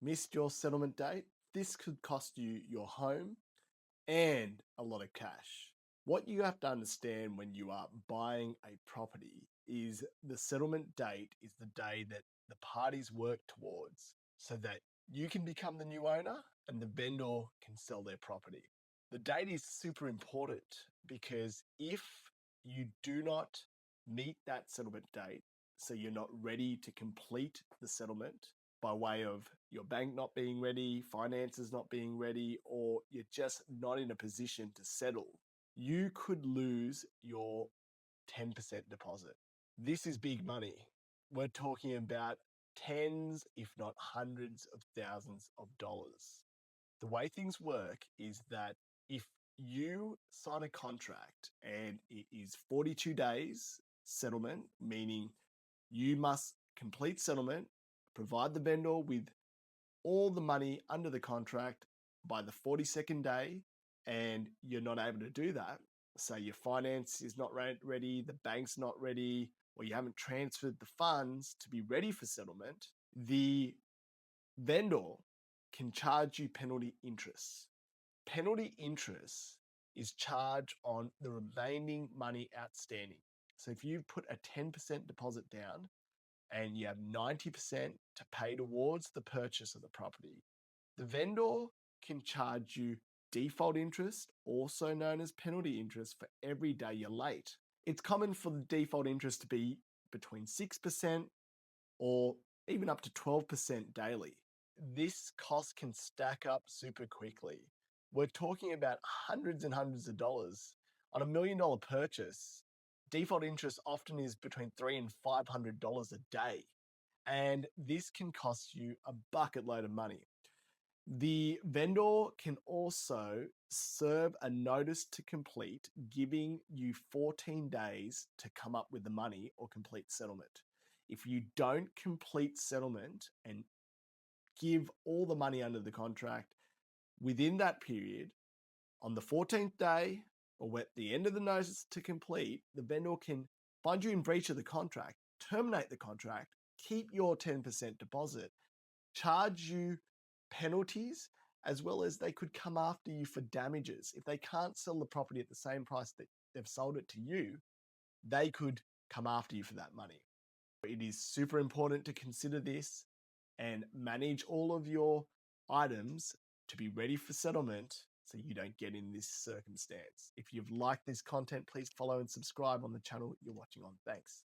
missed your settlement date, this could cost you your home and a lot of cash. What you have to understand when you are buying a property is the settlement date is the day that the parties work towards so that you can become the new owner and the vendor can sell their property. The date is super important because if you do not meet that settlement date, so you're not ready to complete the settlement by way of your bank not being ready, finances not being ready, or you're just not in a position to settle, you could lose your 10% deposit. This is big money. We're talking about tens, if not hundreds of thousands of dollars. The way things work is that if you sign a contract and it is 42 days settlement, meaning you must complete settlement, provide the vendor with all the money under the contract by the 42nd day, and you're not able to do that. So your finance is not ready, the bank's not ready, or you haven't transferred the funds to be ready for settlement, the vendor can charge you penalty interest. Penalty interest is charged on the remaining money outstanding. So if you put a 10% deposit down and you have 90% to pay towards the purchase of the property, the vendor can charge you default interest, also known as penalty interest, for every day you're late. It's common for the default interest to be between 6% or even up to 12% daily. This cost can stack up super quickly. We're talking about hundreds and hundreds of dollars. On $1 million purchase, default interest often is between $300 and $500 a day. And this can cost you a bucket load of money. The vendor can also serve a notice to complete, giving you 14 days to come up with the money or complete settlement. If you don't complete settlement and give all the money under the contract within that period, on the 14th day or at the end of the notice to complete, the vendor can find you in breach of the contract, terminate the contract, keep your 10% deposit, charge you penalties, as well as they could come after you for damages. If they can't sell the property at the same price that they've sold it to you, they could come after you for that money. It is super important to consider this and manage all of your items to be ready for settlement so you don't get in this circumstance. If you've liked this content, please follow and subscribe on the channel you're watching on. Thanks.